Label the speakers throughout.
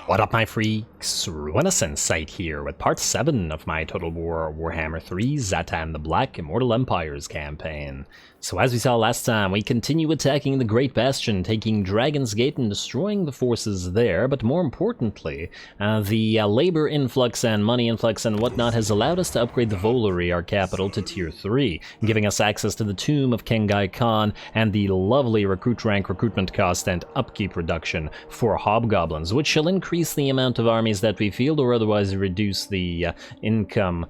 Speaker 1: What up, my freaks? RuinousInsight here with part 7 of my Total Warhammer 3 Zhatan the Black Immortal Empires campaign. So as we saw last time, we continue attacking the Great Bastion, taking Dragon's Gate and destroying the forces there, but more importantly, the labor influx and money influx and whatnot has allowed us to upgrade the Volary, our capital, to tier 3, giving us access to the tomb of Kengai Khan and the lovely recruit rank recruitment cost and upkeep reduction for hobgoblins, which shall increase the amount of armies that we field or otherwise reduce the income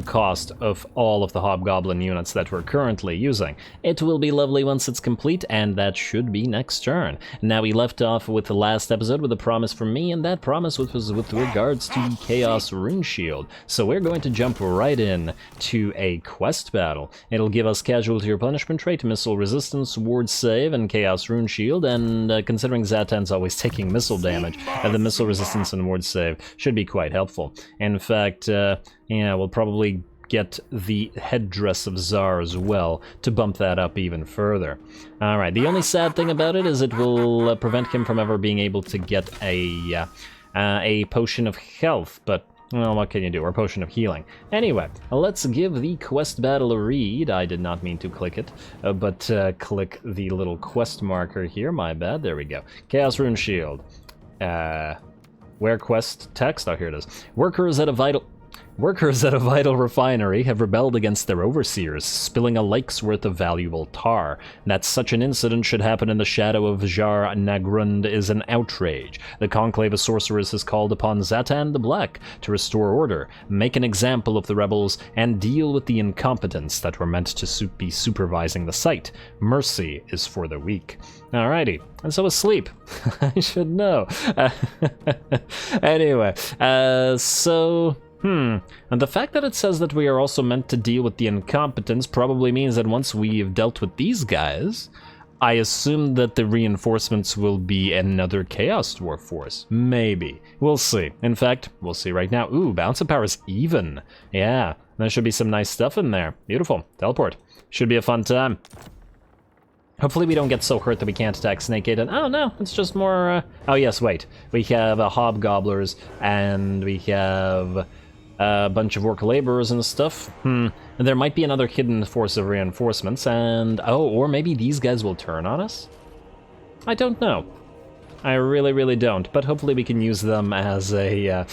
Speaker 1: cost of all of the hobgoblin units that we're currently using. It will be lovely once it's complete, and that should be next turn. Now, we left off with the last episode with a promise from me, and that promise was with regards to the Chaos RuneShield. So we're going to jump right in to a quest battle. It'll give us casualty or punishment trait, missile resistance, ward save, and Chaos RuneShield, and considering Zhatan's always taking missile damage, the missile resistance and ward save should be quite helpful. In fact, yeah, we'll probably get the headdress of Zharr as well to bump that up even further. Alright, the only sad thing about it is it will prevent him from ever being able to get a potion of health, but well, what can you do? Or potion of healing. Anyway, let's give the quest battle a read. I did not mean to click it, but click the little quest marker here. My bad. There we go. Chaos RuneShield. Where quest text? Oh, here it is. Workers at a vital refinery have rebelled against their overseers, spilling a lake's worth of valuable tar. That such an incident should happen in the shadow of Zharr Nagrund is an outrage. The Conclave of Sorcerers has called upon Zhatan the Black to restore order, make an example of the rebels, and deal with the incompetents that were meant to be supervising the site. Mercy is for the weak. Alrighty, and so is sleep. I should know. Anyway, and the fact that it says that we are also meant to deal with the incompetents probably means that once we've dealt with these guys, I assume that the reinforcements will be another Chaos Dwarf force. Maybe. We'll see. In fact, we'll see right now. Ooh, balance of power is even. Yeah, there should be some nice stuff in there. Beautiful. Teleport. Should be a fun time. Hopefully we don't get so hurt that we can't attack Snake Gate. Oh no, it's just more, oh yes, wait. We have hobgobblers, and we have a bunch of orc laborers and stuff. And there might be another hidden force of reinforcements, and oh, or maybe these guys will turn on us? I don't know. I really don't, but hopefully we can use them as a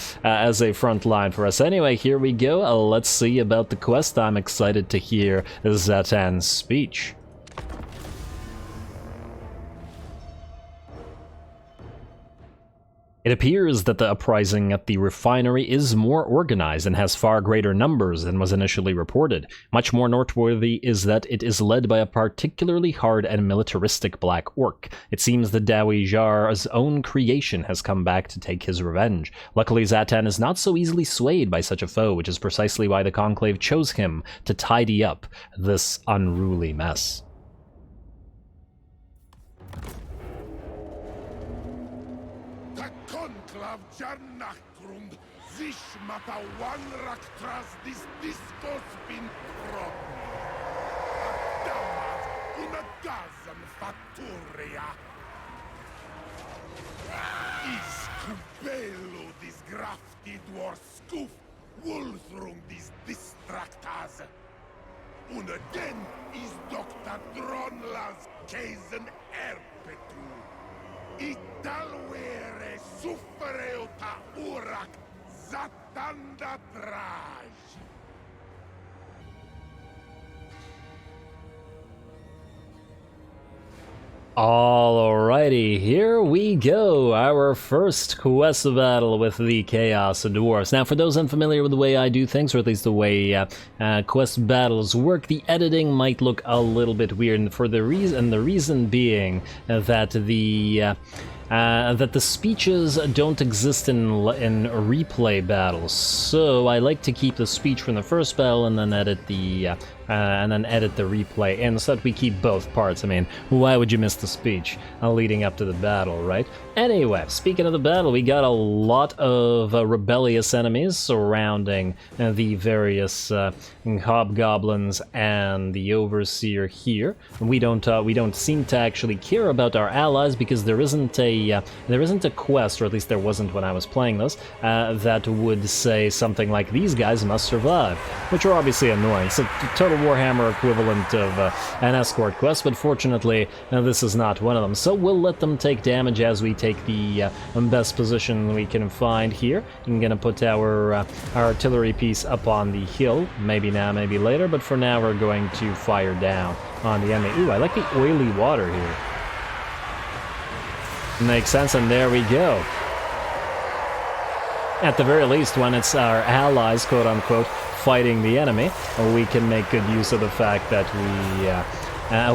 Speaker 1: front line for us. Anyway, here we go. Let's see about the quest. I'm excited to hear Zhatan's speech. It appears that the uprising at the refinery is more organized and has far greater numbers than was initially reported. Much more noteworthy is that it is led by a particularly hard and militaristic black orc. It seems the Dawi Zhar's own creation has come back to take his revenge. Luckily, Zhatan is not so easily swayed by such a foe, which is precisely why the Conclave chose him to tidy up this unruly mess.
Speaker 2: Jarnakrung, sich mata wanrak tras dis discos bin pro. Damas una gazan faturia. Is cupello dis grafti dwar skuf, wulthrung dis distractas. Una den is Dr. Dronlas Kaisen Erpetu. Italwere suffereuta urak Zatanda traj.
Speaker 1: Alrighty, here we go, our first quest battle with the Chaos Dwarfs. Now, for those unfamiliar with the way I do things, or at least the way quest battles work, the editing might look a little bit weird, and the reason being that the speeches don't exist in replay battles, so I like to keep the speech from the first battle and then edit the and then edit the replay in so that we keep both parts. I mean, why would you miss the speech leading up to the battle, right? Anyway, speaking of the battle, we got a lot of rebellious enemies surrounding the various hobgoblins and the overseer here. We don't seem to actually care about our allies because there isn't a quest, or at least there wasn't when I was playing this, that would say something like these guys must survive, which are obviously annoying. It's a Total Warhammer equivalent of an escort quest, but fortunately this is not one of them. So we'll let them take damage as we take the best position we can find here. I'm gonna put our artillery piece up on the hill, maybe now, maybe later, but for now we're going to fire down on the enemy. Ooh, I like the oily water here. Makes sense, and there we go. At the very least, when it's our allies, quote-unquote, fighting the enemy, we can make good use of the fact that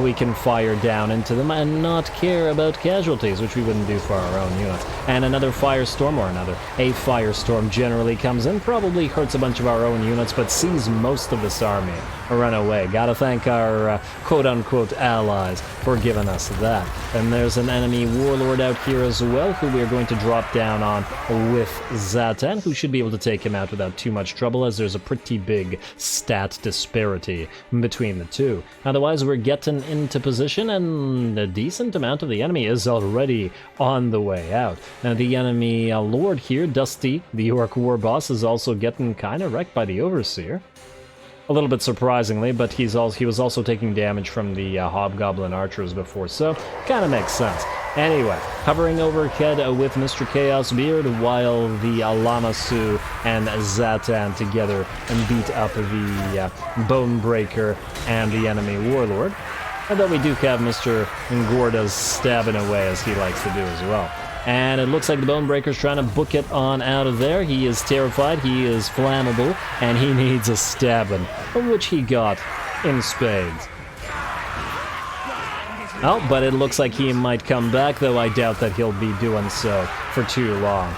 Speaker 1: we can fire down into them and not care about casualties, which we wouldn't do for our own units. And a firestorm generally comes in, probably hurts a bunch of our own units, but sees most of this army run away. Gotta thank our quote-unquote allies for giving us that. And there's an enemy warlord out here as well, who we're going to drop down on with Zhatan, who should be able to take him out without too much trouble, as there's a pretty big stat disparity between the two. Otherwise, we're getting into position, and a decent amount of the enemy is already on the way out. Now, the enemy lord here, Dusty, the orc war boss, is also getting kind of wrecked by the overseer. A little bit surprisingly, but he was also taking damage from the hobgoblin archers before, so kind of makes sense. Anyway, hovering overhead with Mr. Chaos Beard while the Lamasu and Zhatan together and beat up the Bonebreaker and the enemy warlord. And then we do have Mr. Ngorda's stabbing away, as he likes to do as well. And it looks like the Bonebreaker's trying to book it on out of there. He is terrified, he is flammable, and he needs a stabbing, which he got in spades. Oh, but it looks like he might come back, though I doubt that he'll be doing so for too long.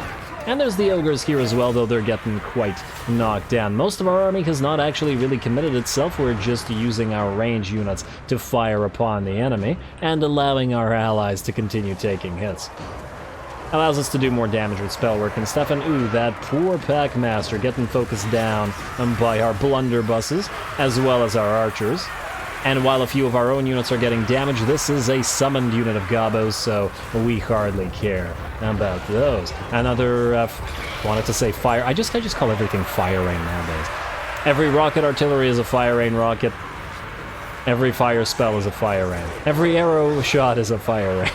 Speaker 1: And there's the ogres here as well, though they're getting quite knocked down. Most of our army has not actually really committed itself. We're just using our range units to fire upon the enemy and allowing our allies to continue taking hits. Allows us to do more damage with spell work and stuff, and ooh, that poor pack master getting focused down by our blunderbusses as well as our archers. And while a few of our own units are getting damaged, this is a summoned unit of gobos, so we hardly care about those. Another, wanted to say fire, I just call everything fire rain nowadays. Every rocket artillery is a fire rain rocket. Every fire spell is a fire rain. Every arrow shot is a fire rain.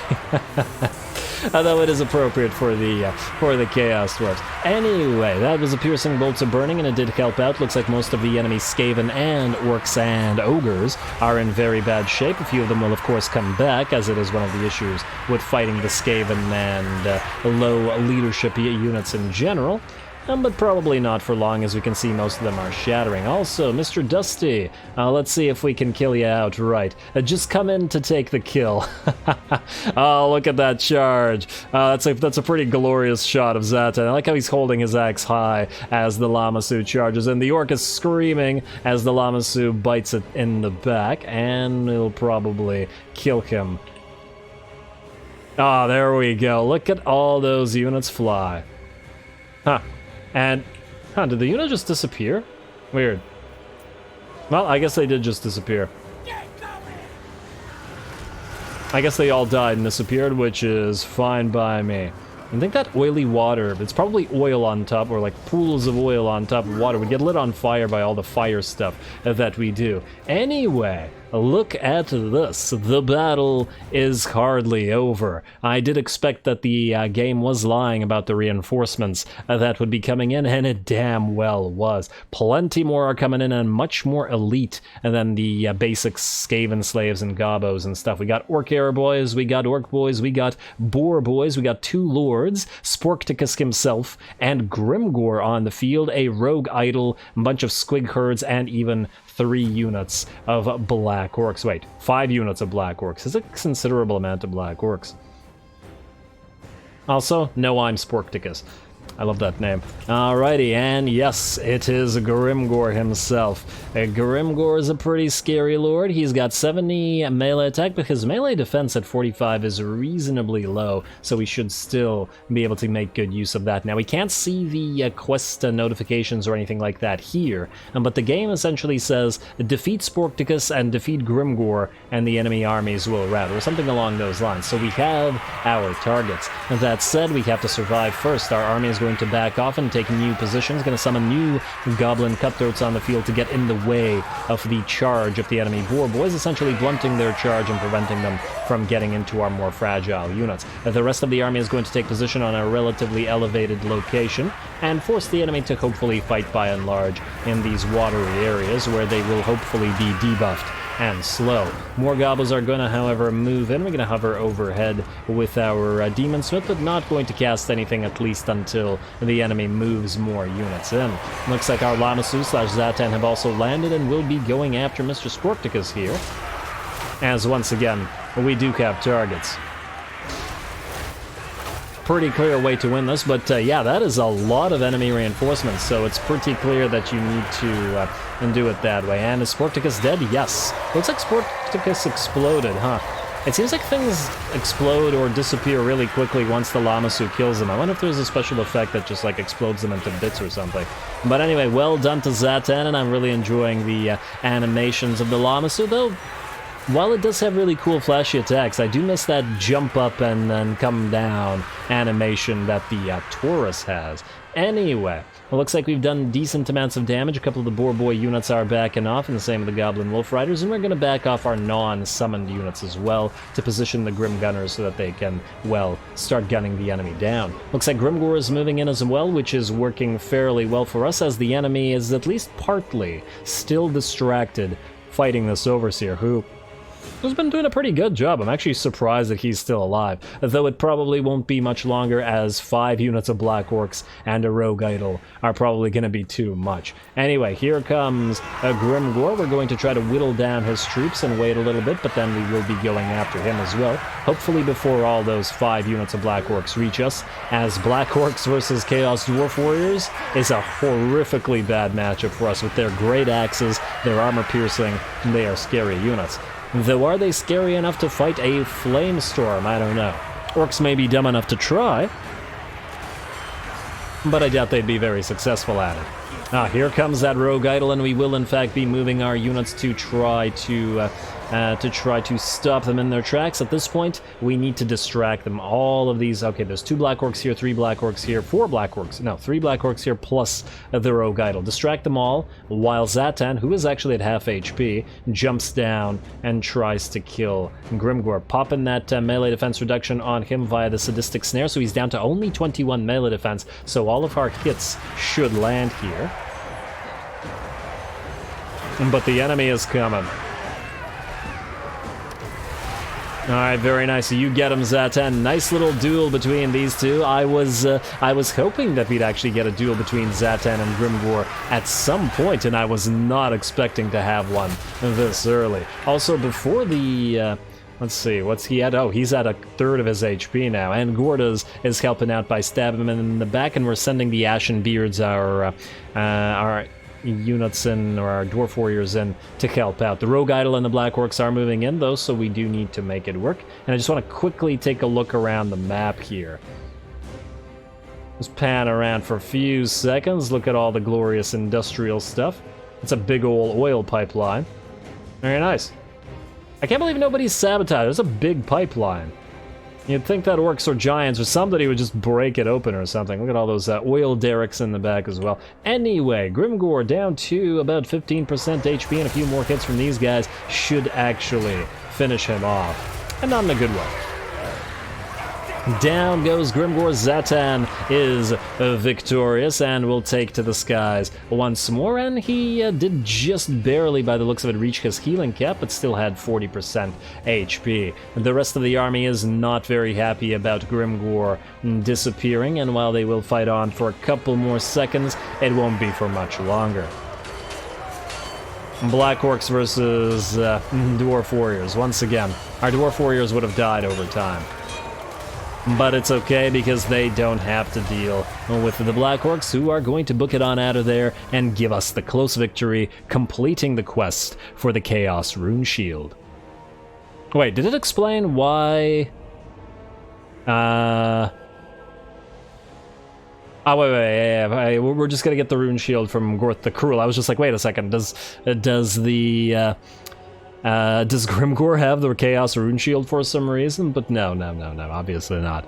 Speaker 1: Although it is appropriate for the Chaos Dwarfs. Anyway, that was a piercing bolts of burning, and it did help out. Looks like most of the enemy Skaven and orcs and ogres are in very bad shape. A few of them will, of course, come back, as it is one of the issues with fighting the Skaven and low leadership units in general. But probably not for long, as we can see most of them are shattering. Also, Mr. Dusty, let's see if we can kill you outright. Just come in to take the kill. Oh, look at that charge. That's a pretty glorious shot of Zhatan. I like how he's holding his axe high as the Lamasu charges, and the orc is screaming as the Lamasu bites it in the back, and it'll probably kill him. Ah, there we go. Look at all those units fly. Huh. And, did the unit just disappear? Weird. Well, I guess they did just disappear. I guess they all died and disappeared, which is fine by me. I think that oily water, it's probably oil on top, or like pools of oil on top of water, would get lit on fire by all the fire stuff that we do. Anyway, look at this. The battle is hardly over. I did expect that the game was lying about the reinforcements that would be coming in, and it damn well was. Plenty more are coming in, and much more elite than the basic Skaven slaves and gobos and stuff. We got orc air boys, we got orc boys, we got boar boys, we got 2 lords, Sporkticus himself, and Grimgor on the field, a rogue idol, a bunch of squig herds, and even 3 units of black orcs. Wait, 5 units of black orcs. It's a considerable amount of black orcs. Also, no, I'm Sporkticus. I love that name. Alrighty, and yes, it is Grimgor himself. Grimgor is a pretty scary lord. He's got 70 melee attack, but his melee defense at 45 is reasonably low, so we should still be able to make good use of that. Now, we can't see the quest notifications or anything like that here, but the game essentially says, defeat Sporticus and defeat Grimgor, and the enemy armies will rout, or something along those lines. So we have our targets. That said, we have to survive first. Our army is going to back off and take new positions, going to summon new goblin cutthroats on the field to get in the way of the charge of the enemy boar boys, essentially blunting their charge and preventing them from getting into our more fragile units. The rest of the army is going to take position on a relatively elevated location and force the enemy to hopefully fight by and large in these watery areas where they will hopefully be debuffed and slow. More goblins are going to, however, move in. We're going to hover overhead with our Demon Smith, but not going to cast anything at least until the enemy moves more units in. Looks like our Lamassu / Zhatan have also landed and will be going after Mr. Sporticus here, as once again, we do have targets. Pretty clear way to win this, but yeah, that is a lot of enemy reinforcements, so it's pretty clear that you need to do it that way. And is Sporticus dead? Yes. Looks like Sporticus exploded, huh? It seems like things explode or disappear really quickly once the Lamassu kills them. I wonder if there's a special effect that just like explodes them into bits or something. But anyway, well done to Zhatan, and I'm really enjoying the animations of the Lamassu, though. While it does have really cool flashy attacks, I do miss that jump up and then come down animation that the Taurus has. Anyway, it looks like we've done decent amounts of damage. A couple of the Boar Boy units are backing off, and the same with the Goblin Wolf Riders, and we're going to back off our non-summoned units as well to position the Grim Gunners so that they can, well, start gunning the enemy down. Looks like Grimgor is moving in as well, which is working fairly well for us, as the enemy is at least partly still distracted fighting this Overseer, who's been doing a pretty good job. I'm actually surprised that he's still alive, though it probably won't be much longer, as 5 units of Black Orcs and a Rogue Idol are probably going to be too much. Anyway, here comes a Grimgor. We're going to try to whittle down his troops and wait a little bit, but then we will be going after him as well, hopefully before all those 5 units of Black Orcs reach us, as Black Orcs versus Chaos Dwarf Warriors is a horrifically bad matchup for us with their great axes, their armor piercing, and they are scary units. Though, are they scary enough to fight a Flamestorm? I don't know. Orcs may be dumb enough to try, but I doubt they'd be very successful at it. Here comes that Rogue Idol, and we will in fact be moving our units to try to stop them in their tracks. At this point, we need to distract them. All of these, okay, there's 2 Black Orcs here, 3 Black Orcs here, 4 Black Orcs, no, 3 Black Orcs here, plus the Rogue Idol. Distract them all, while Zhatan, who is actually at half HP, jumps down and tries to kill Grimgor, popping that melee defense reduction on him via the Sadistic Snare, so he's down to only 21 melee defense, so all of our hits should land here. But the enemy is coming. Alright, very nice. You get him, Zhatan. Nice little duel between these two. I was hoping that we'd actually get a duel between Zhatan and Grimgor at some point, and I was not expecting to have one this early. Also, before the... let's see, what's he at? Oh, he's at a third of his HP now, and Gordas is helping out by stabbing him in the back, and we're sending the Ashen Beards, our units in, or our Dwarf Warriors in, to help out. The Rogue Idol and the Black Orcs are moving in, though, so we do need to make it work. And I just want to quickly take a look around the map here. Just pan around for a few seconds, look at all the glorious industrial stuff. It's a big old oil pipeline. Very nice. I can't believe nobody's sabotaged. There's a big pipeline. You'd think that orcs or giants or somebody would just break it open or something. Look at all those oil derricks in the back as well. Anyway, Grimgor down to about 15% HP, and a few more hits from these guys should actually finish him off. And not in a good way. Down goes Grimgor. Zhatan is victorious and will take to the skies once more, and he did just barely, by the looks of it, reach his healing cap, but still had 40% HP. The rest of the army is not very happy about Grimgor disappearing, and while they will fight on for a couple more seconds, it won't be for much longer. Black Orcs versus Dwarf Warriors. Once again, our Dwarf Warriors would have died over time. But it's okay because they don't have to deal with the Black Orcs, who are going to book it on out of there and give us the close victory, completing the quest for the Chaos Rune Shield. Wait, did it explain why... Oh, wait, we're just gonna get the Rune Shield from Gorth the Cruel. I was just like, wait a second, does Grimgor have the Chaos Rune Shield for some reason? But no, obviously not.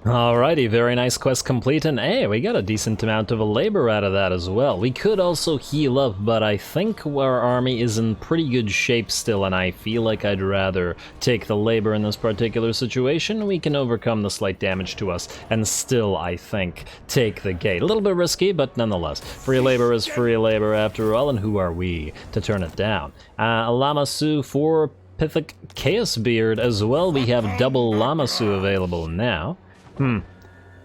Speaker 1: Alrighty, very nice quest complete, and hey, we got a decent amount of labor out of that as well. We could also heal up, but I think our army is in pretty good shape still, and I feel like I'd rather take the labor in this particular situation. We can overcome the slight damage to us, and still, I think, take the gate. A little bit risky, but nonetheless. Free labor is free labor after all, and who are we to turn it down? Lamasu for Pythic Chaos Beard as well. We have double Lamasu available now.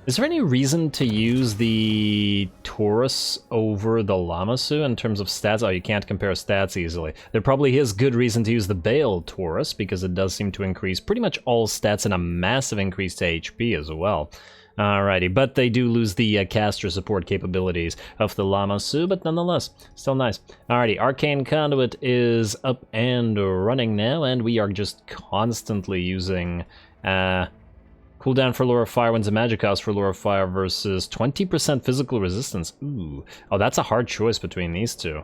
Speaker 1: Is there any reason to use the Taurus over the Lamasu in terms of stats? Oh, you can't compare stats easily. There probably is good reason to use the Bale Taurus, because it does seem to increase pretty much all stats and a massive increase to HP as well. Alrighty, but they do lose the caster support capabilities of the Lamasu, but nonetheless, still nice. Alrighty, Arcane Conduit is up and running now, and we are just constantly using... Cooldown for Lure of Fire wins a magic cost for Lure of Fire versus 20% physical resistance. Ooh. Oh, that's a hard choice between these two.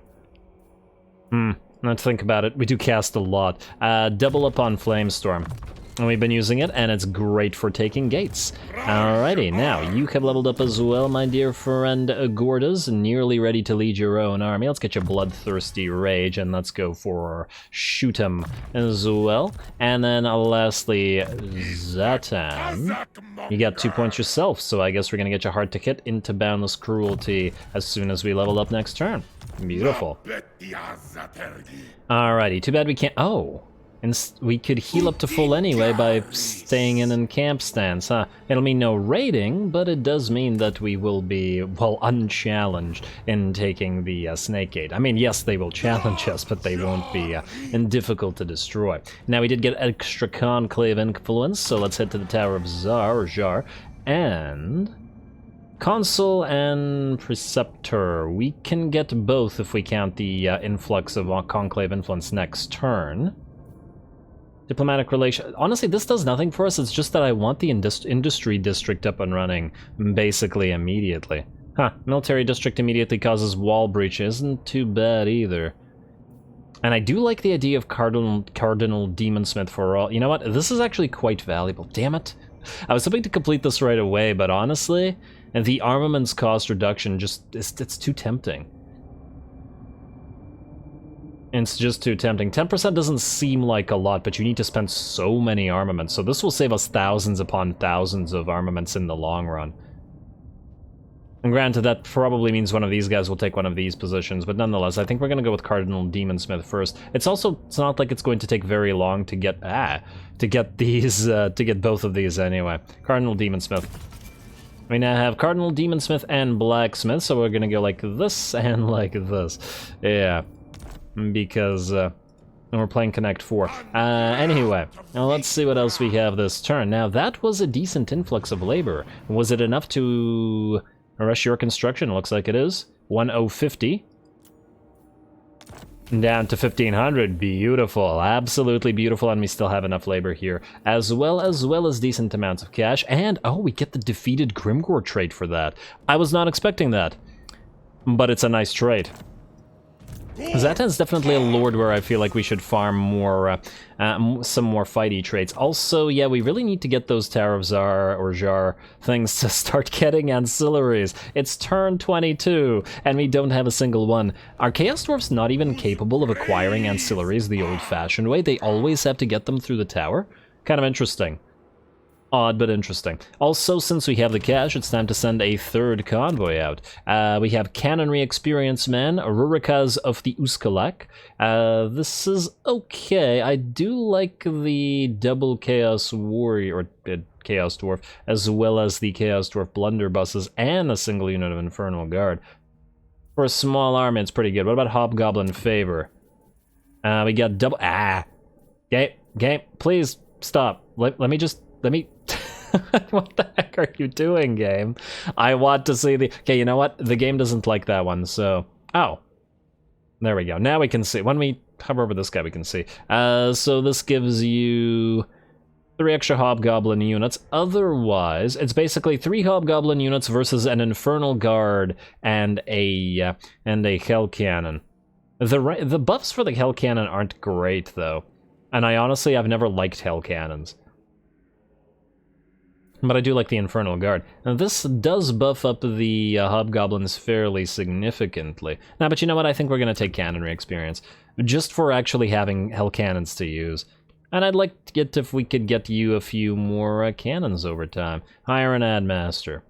Speaker 1: Let's think about it. We do cast a lot. Double up on Flamestorm. And we've been using it, and it's great for taking gates. Alrighty, now you have leveled up as well, my dear friend Gordas, nearly ready to lead your own army. Let's get your bloodthirsty rage, and let's go for shoot 'em as well. And then lastly, Zhatan. You got 2 points yourself, so I guess we're gonna get your heart ticket into Boundless Cruelty as soon as we level up next turn. Beautiful. Alrighty, too bad we can't... Oh! And we could heal up to full anyway by staying in camp stance, huh? It'll mean no raiding, but it does mean that we will be, well, unchallenged in taking the Snake Gate. I mean, yes, they will challenge us, but they won't be difficult to destroy. Now, we did get extra Conclave influence, so let's head to the Tower of Zharr, or Zharr, and... Consul and Preceptor. We can get both if we count the influx of Conclave influence next turn. Diplomatic relation. Honestly, this does nothing for us. It's just that I want the industry district up and running basically immediately. Huh. Military district immediately causes wall breach. Isn't too bad either. And I do like the idea of Cardinal Demonsmith for all. You know what? This is actually quite valuable. Damn it. I was hoping to complete this right away, but honestly, the armaments cost reduction just, it's too tempting. It's just too tempting. 10% doesn't seem like a lot, but you need to spend so many armaments, so this will save us thousands upon thousands of armaments in the long run. And granted, that probably means one of these guys will take one of these positions, but nonetheless, I think we're going to go with Cardinal Demonsmith first. It's not like it's going to take very long to get these, to get both of these anyway. Cardinal Demonsmith. We now have Cardinal Demonsmith and Blacksmith, so we're going to go like this and like this. Yeah. Because we're playing Connect 4. Anyway, now let's see what else we have this turn. Now, that was a decent influx of labor. Was it enough to rush your construction? Looks like it is. 1050. Down to 1500. Beautiful. Absolutely beautiful, and we still have enough labor here. As well as decent amounts of cash. And, oh, we get the defeated Grimgor trait for that. I was not expecting that. But it's a nice trait. Zhatan's definitely a lord where I feel like we should farm more, some more fighty traits. Also, yeah, we really need to get those Tower of Zharr or Zharr things to start getting ancillaries. It's turn 22, and we don't have a single one. Are Chaos Dwarfs not even capable of acquiring ancillaries the old-fashioned way? They always have to get them through the tower? Kind of interesting. Odd but interesting. Also, since we have the cash, it's time to send a third convoy out. We have Cannonry Experience Man, Rurikas of the Uskalak. This is okay. I do like the double Chaos Warrior, or Chaos Dwarf, as well as the Chaos Dwarf Blunderbusses and a single unit of Infernal Guard. For a small army, it's pretty good. What about Hobgoblin Favor? We got double... Game, please, stop. Let me... What the heck are you doing, game? I want to see the... Okay, you know what? The game doesn't like that one, so... Oh. There we go. Now we can see. When we hover over this guy, we can see. So this gives you 3 extra Hobgoblin units. Otherwise, it's basically 3 Hobgoblin units versus an Infernal Guard and a Hell Cannon. The buffs for the Hell Cannon aren't great, though. And I've never liked Hell Cannons. But I do like the Infernal Guard. Now this does buff up the Hobgoblins fairly significantly. Now, but you know what? I think we're going to take Cannonry Experience. Just for actually having Hell Cannons to use. And I'd like to get if we could get you a few more cannons over time. Hire an Ad Master.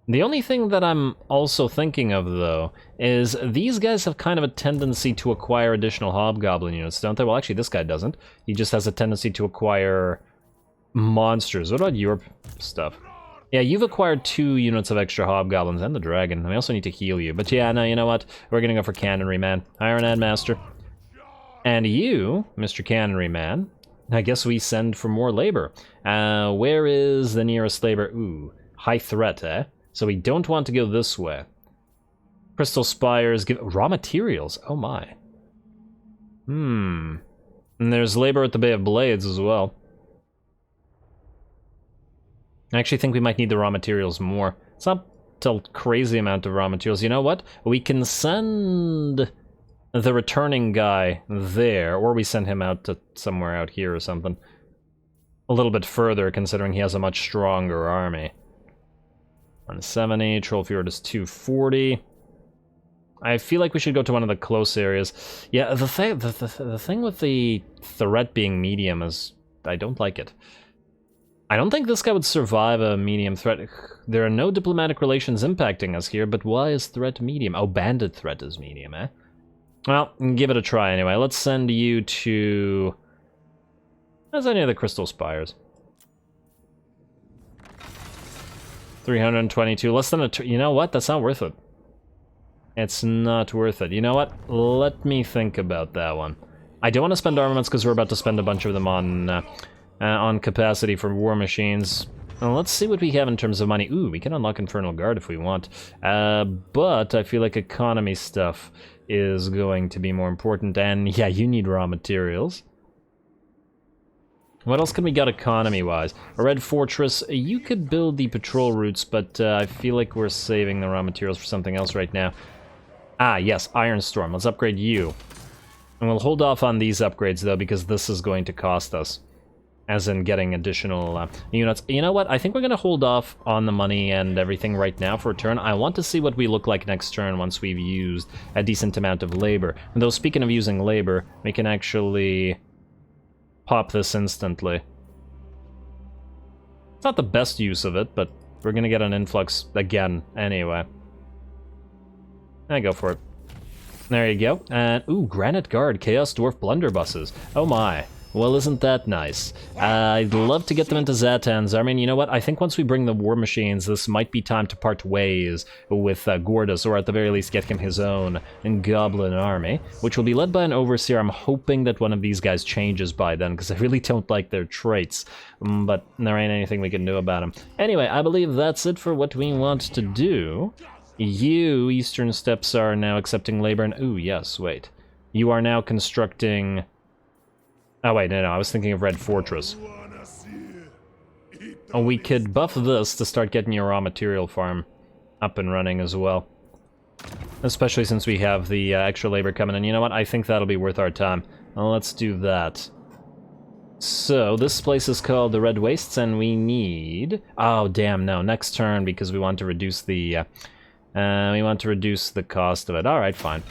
Speaker 1: The only thing that I'm also thinking of, though, is these guys have kind of a tendency to acquire additional Hobgoblin units, don't they? Well, actually, this guy doesn't. He just has a tendency to acquire monsters. What about your stuff? Yeah, you've acquired 2 units of extra Hobgoblins and the Dragon. We also need to heal you. But yeah, no, you know what? We're gonna go for Cannonry Man. Hire an Ad Master. And you, Mr. Cannonry Man, I guess we send for more labor. Where is the nearest labor? Ooh, high threat, eh? So we don't want to go this way. Crystal Spires give raw materials. Oh my. And there's labor at the Bay of Blades as well. I actually think we might need the raw materials more. It's not a crazy amount of raw materials. You know what? We can send the returning guy there, or we send him out to somewhere out here or something. A little bit further, considering he has a much stronger army. 170, Troll Fjord is 240. I feel like we should go to one of the close areas. Yeah, the thing with the threat being medium is I don't like it. I don't think this guy would survive a medium threat. There are no diplomatic relations impacting us here, but why is threat medium? Oh, bandit threat is medium, eh? Well, give it a try anyway. Let's send you to... How's any of the Crystal Spires? 322, less than you know what? That's not worth it. It's not worth it. You know what? Let me think about that one. I don't want to spend armaments because we're about to spend a bunch of them on capacity for war machines. Well, let's see what we have in terms of money. Ooh, we can unlock Infernal Guard if we want. But I feel like economy stuff is going to be more important. And yeah, you need raw materials. What else can we get economy-wise? A Red Fortress, you could build the patrol routes, but I feel like we're saving the raw materials for something else right now. Ah, yes, Iron Storm. Let's upgrade you. And we'll hold off on these upgrades, though, because this is going to cost us. As in getting additional units. You know what? I think we're going to hold off on the money and everything right now for a turn. I want to see what we look like next turn once we've used a decent amount of labor. And though, speaking of using labor, we can actually... pop this instantly. It's not the best use of it, but we're gonna get an influx again anyway. And go for it. There you go. And ooh, Granite Guard, Chaos Dwarf Blunderbusses. Oh my. Well, isn't that nice? I'd love to get them into Zhatan's army. I mean, you know what? I think once we bring the war machines, this might be time to part ways with Gordus, or at the very least get him his own goblin army, which will be led by an overseer. I'm hoping that one of these guys changes by then, because I really don't like their traits, but there ain't anything we can do about them. Anyway, I believe that's it for what we want to do. You, Eastern Steppes, are now accepting labor, and ooh, yes, wait. You are now constructing... Oh wait, no, I was thinking of Red Fortress. Oh, we could buff this to start getting your raw material farm up and running as well. Especially since we have the extra labor coming in. You know what? I think that'll be worth our time. Well, let's do that. So, this place is called the Red Wastes, and we need... Oh, damn, no. Next turn, because we want to reduce the... cost of it. Alright, fine.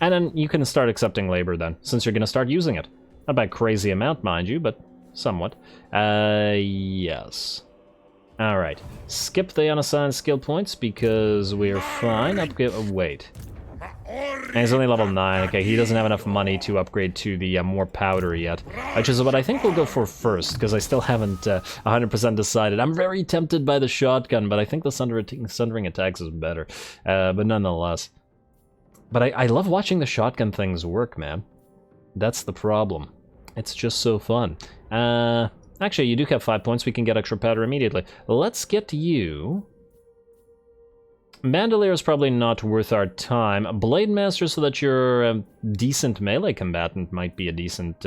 Speaker 1: And then you can start accepting labor then, since you're going to start using it. Not by a crazy amount, mind you, but somewhat. Yes. Alright. Skip the unassigned skill points because we're fine. Upgrade. Oh, wait. And he's only level 9. Okay, he doesn't have enough money to upgrade to the more powder yet. Which is what I think we'll go for first, because I still haven't 100% decided. I'm very tempted by the shotgun, but I think the sundering attacks is better. But nonetheless. But I love watching the shotgun things work, man. That's the problem. It's just so fun. Actually, you do have 5 points. We can get extra powder immediately. Let's get you... Bandolier is probably not worth our time. Blade Master, so that you're a decent melee combatant, might be a decent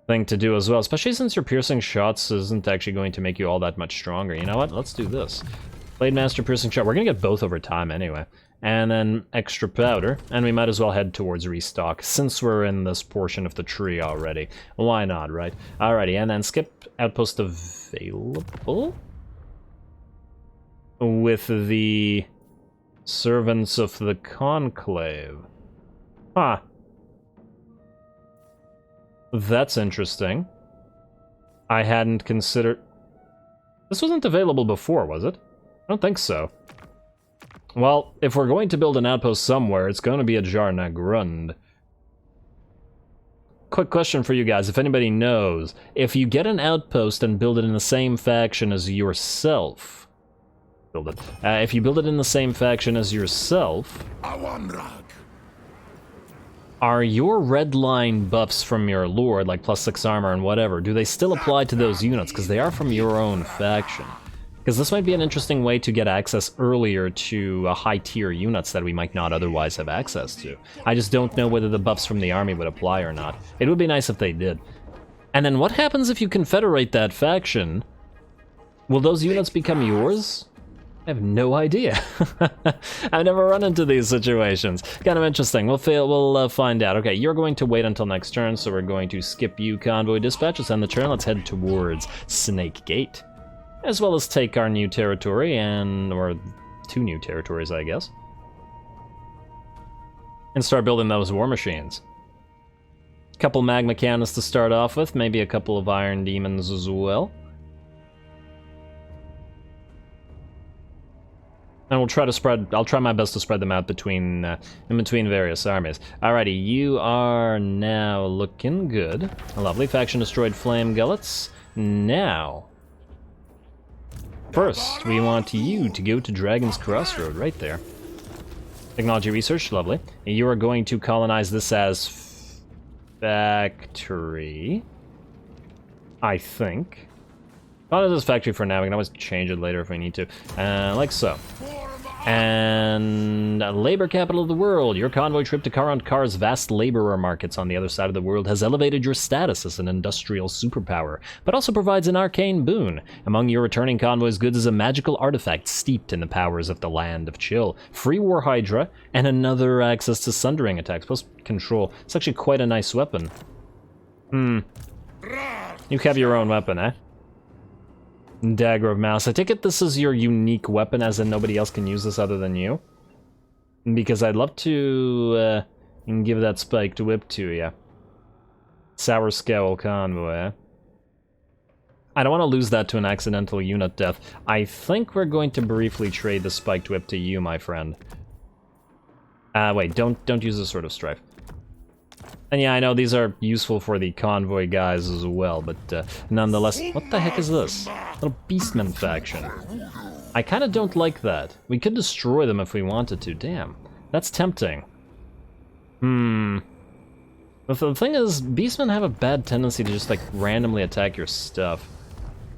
Speaker 1: thing to do as well. Especially since your piercing shots isn't actually going to make you all that much stronger. You know what? Let's do this. Blade Master, piercing shot. We're gonna get both over time anyway. And then extra powder. And we might as well head towards restock, since we're in this portion of the tree already. Why not, right? Alrighty, and then skip outpost available? With the servants of the conclave. Huh. That's interesting. I hadn't considered... This wasn't available before, was it? I don't think so. Well, if we're going to build an outpost somewhere, it's going to be at Zharr Nagrund. Quick question for you guys, if anybody knows. If you get an outpost and build it in the same faction as yourself... Build it. If you build it in the same faction as yourself... Are your red line buffs from your lord, like +6 armor and whatever, do they still apply to those units? Because they are from your own faction. Because this might be an interesting way to get access earlier to high-tier units that we might not otherwise have access to. I just don't know whether the buffs from the army would apply or not. It would be nice if they did. And then what happens if you confederate that faction? Will those units become yours? I have no idea. I've never run into these situations. Kind of interesting. We'll find out. Okay, you're going to wait until next turn, so we're going to skip you, Convoy Dispatches, and the turn. Let's head towards Snake Gate. As well as take our new territory, or 2 new territories, I guess. And start building those war machines. Couple magma cannons to start off with, maybe a couple of iron demons as well. And we'll try to spread, I'll try my best to spread them out between, in between various armies. Alrighty, you are now looking good. Lovely, faction destroyed flame gullets. Now, first, we want you to go to Dragon's Crossroad, right there. Technology research, lovely. You are going to colonize this as factory, I think. Not as factory for now, we can always change it later if we need to. Like so. And labor capital of the world. Your convoy trip to Karant Kar's vast laborer markets on the other side of the world has elevated your status as an industrial superpower, but also provides an arcane boon. Among your returning convoy's goods is a magical artifact steeped in the powers of the Land of Chill, free War Hydra, and another access to sundering attacks, plus control. It's actually quite a nice weapon. You have your own weapon, eh? Dagger of Mouse. I take it this is your unique weapon, as in nobody else can use this other than you? Because I'd love to give that spiked whip to you. Sour Scowl Convoy, eh? I don't want to lose that to an accidental unit death. I think we're going to briefly trade the spiked whip to you, my friend. Wait, don't use the Sword of Strife. And yeah, I know these are useful for the convoy guys as well, but nonetheless... What the heck is this? Little Beastman faction. I kind of don't like that. We could destroy them if we wanted to. Damn. That's tempting. But the thing is, Beastmen have a bad tendency to just, like, randomly attack your stuff.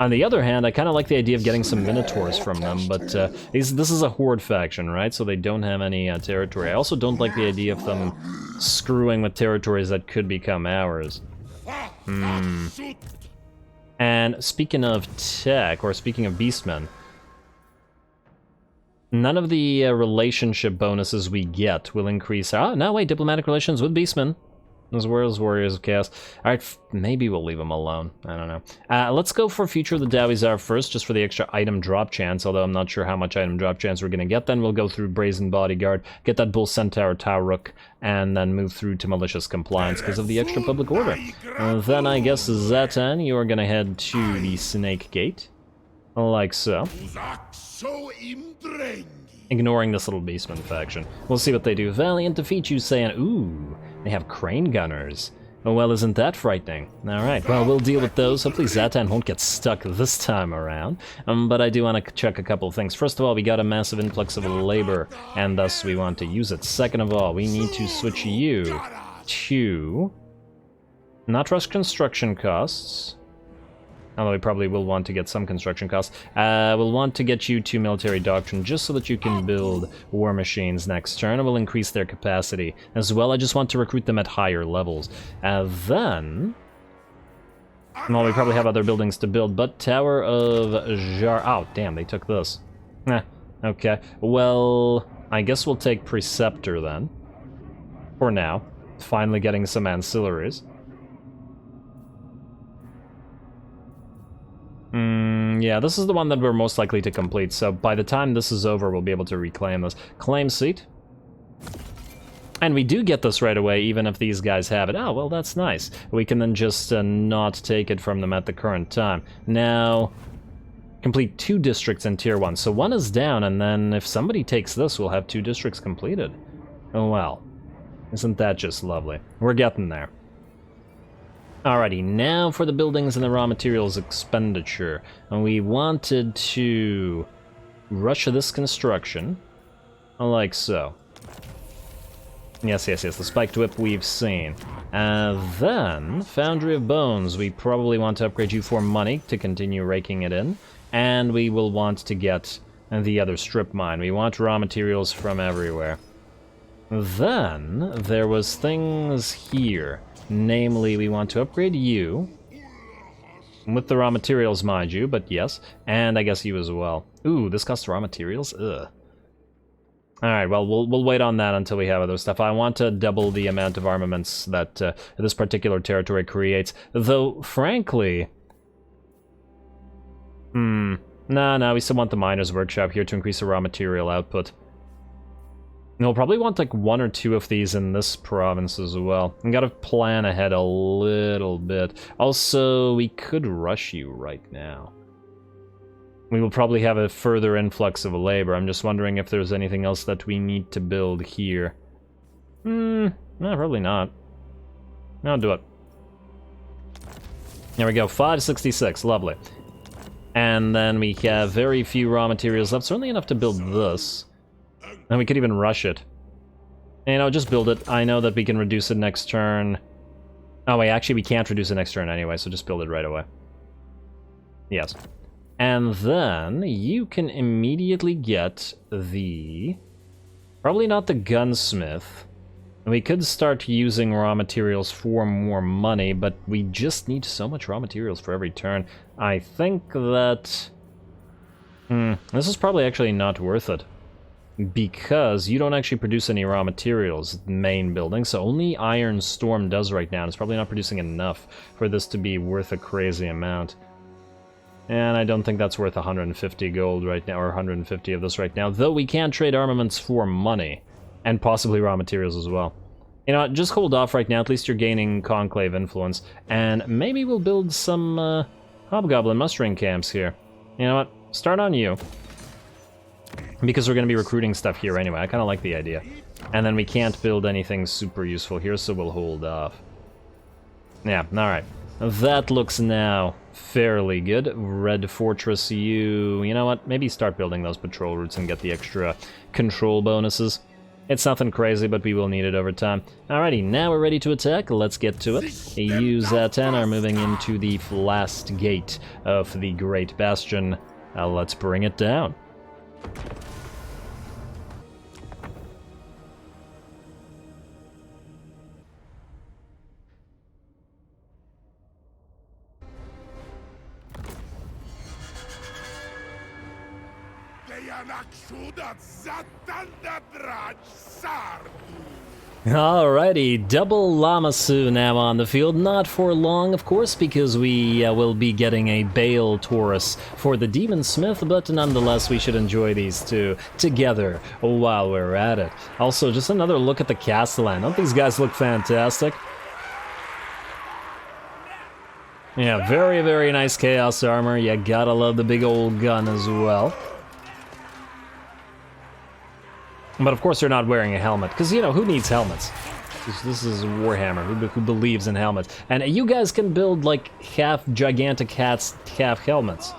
Speaker 1: On the other hand, I kind of like the idea of getting some Minotaurs from them, but this is a Horde faction, right? So they don't have any territory. I also don't like the idea of them screwing with territories that could become ours. And speaking of tech, or speaking of Beastmen, none of the relationship bonuses we get will increase our... Oh, no, wait, diplomatic relations with Beastmen. As well as Warriors of Chaos. Alright, maybe we'll leave them alone. I don't know. Let's go for Future of the Zharr first, just for the extra item drop chance, although I'm not sure how much item drop chance we're going to get. Then we'll go through Brazen Bodyguard, get that Bull Centaur Tauruk, and then move through to Malicious Compliance because of the extra Public Order. Then I guess, Zhatan, you're going to head to the Snake Gate. Like so. Ignoring this little beastman faction. We'll see what they do. Valiant defeat you, saying, ooh, they have crane gunners. Oh, well, isn't that frightening? Alright, well, we'll deal with those. Hopefully Zhatan won't get stuck this time around. But I do want to check a couple of things. First of all, we got a massive influx of labor, and thus we want to use it. Second of all, we need to switch you to... not rush construction costs. Although we probably will want to get some construction costs. We'll want to get you to Military Doctrine just so that you can build war machines next turn, and we'll increase their capacity. As well, I just want to recruit them at higher levels. Then... well, we probably have other buildings to build, but Tower of Zharr... oh, damn, they took this. Okay. Well, I guess we'll take Preceptor then. For now. Finally getting some ancillaries. Yeah, this is the one that we're most likely to complete, so by the time this is over, we'll be able to reclaim this. Claim seat. And we do get this right away, even if these guys have it. Oh, well, that's nice. We can then just not take it from them at the current time. Now, complete 2 districts in Tier 1. So 1 is down, and then if somebody takes this, we'll have 2 districts completed. Oh, well. Isn't that just lovely? We're getting there. Alrighty, now for the buildings and the raw materials expenditure. And we wanted to rush this construction, like so. Yes, the spiked whip we've seen. Then, Foundry of Bones, we probably want to upgrade you for money to continue raking it in. And we will want to get the other strip mine. We want raw materials from everywhere. Then, there was things here. Namely, we want to upgrade you, with the raw materials, mind you, but yes, and I guess you as well. Ooh, this costs raw materials? Ugh. Alright, well, we'll wait on that until we have other stuff. I want to double the amount of armaments that this particular territory creates, though, frankly... Nah, we still want the Miner's Workshop here to increase the raw material output. We'll probably want like 1 or 2 of these in this province as well. We gotta plan ahead a little bit. Also, we could rush you right now. We will probably have a further influx of labor. I'm just wondering if there's anything else that we need to build here. No, probably not. I'll do it. There we go, 566, lovely. And then we have very few raw materials left, certainly enough to build this. And we could even rush it. You know, just build it. I know that we can reduce it next turn. Oh wait, actually we can't reduce it next turn anyway, so just build it right away. Yes. And then you can immediately get the... probably not the gunsmith. We could start using raw materials for more money, but we just need so much raw materials for every turn. I think that... this is probably actually not worth it. Because you don't actually produce any raw materials, main building, so only Iron Storm does right now, and it's probably not producing enough for this to be worth a crazy amount. And I don't think that's worth 150 gold right now, or 150 of this right now, though we can trade armaments for money, and possibly raw materials as well. You know, just hold off right now, at least you're gaining Conclave influence, and maybe we'll build some Hobgoblin mustering camps here. You know what, start on you. Because we're going to be recruiting stuff here anyway. I kind of like the idea. And then we can't build anything super useful here, so we'll hold off. Yeah, alright. That looks now fairly good. Red Fortress, you know what? Maybe start building those patrol routes and get the extra control bonuses. It's nothing crazy, but we will need it over time. Alrighty, now we're ready to attack. Let's get to it. You, Zhatan, are moving into the last gate of the Great Bastion. Let's bring it down.
Speaker 2: Zhatan Zharr.
Speaker 1: Alrighty, double Lamasu now on the field. Not for long, of course, because we will be getting a Bale Taurus for the Demon Smith, but nonetheless, we should enjoy these two together while we're at it. Also, just another look at the Castellan. Don't these guys look fantastic? Yeah, very, very nice Chaos armor. You gotta love the big old gun as well. But of course they're not wearing a helmet, because, you know, who needs helmets? This is Warhammer, who believes in helmets. And you guys can build, like, half gigantic hats, half helmets.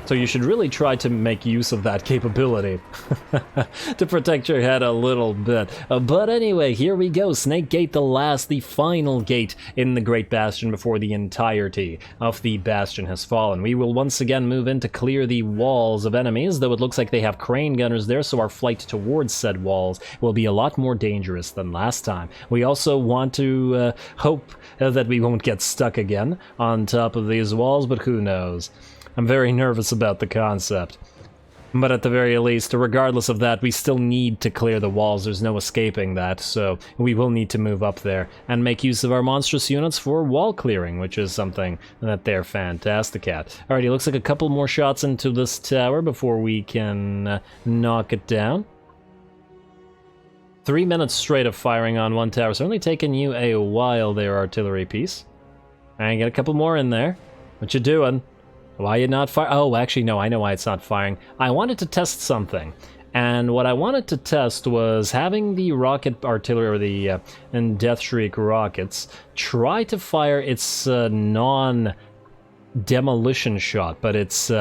Speaker 1: So you should really try to make use of that capability to protect your head a little bit. But anyway, here we go. Snake Gate, the final gate in the Great Bastion before the entirety of the Bastion has fallen. We will once again move in to clear the walls of enemies, though it looks like they have crane gunners there, so our flight towards said walls will be a lot more dangerous than last time. We also want to hope that we won't get stuck again on top of these walls, but who knows. I'm very nervous about the concept. But at the very least, regardless of that, we still need to clear the walls. There's no escaping that, so we will need to move up there and make use of our monstrous units for wall clearing, which is something that they're fantastic at. Alrighty, looks like a couple more shots into this tower before we can knock it down. 3 minutes straight of firing on one tower. Certainly taking you a while there, artillery piece. And get a couple more in there. What you doing? Why you not fire? Oh, actually, no, I know why it's not firing. I wanted to test something. And what I wanted to test was having the rocket artillery, or the Death Shriek rockets, try to fire its non-demolition shot, but it's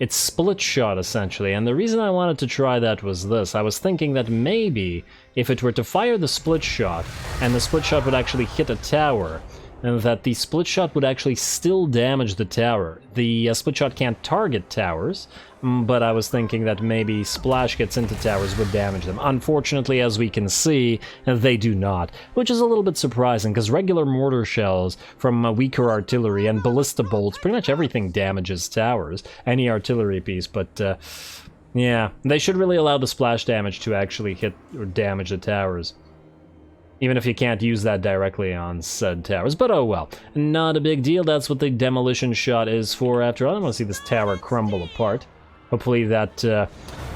Speaker 1: split shot, essentially. And the reason I wanted to try that was this. I was thinking that maybe if it were to fire the split shot, and the split shot would actually hit a tower, and that the split shot would actually still damage the tower. The split shot can't target towers, but I was thinking that maybe splash gets into towers would damage them. Unfortunately, as we can see, they do not, which is a little bit surprising, because regular mortar shells from weaker artillery and ballista bolts, pretty much everything damages towers, any artillery piece, but yeah, they should really allow the splash damage to actually hit or damage the towers. Even if you can't use that directly on said towers. But oh well, not a big deal. That's what the demolition shot is for after all. I want to see this tower crumble apart. Hopefully that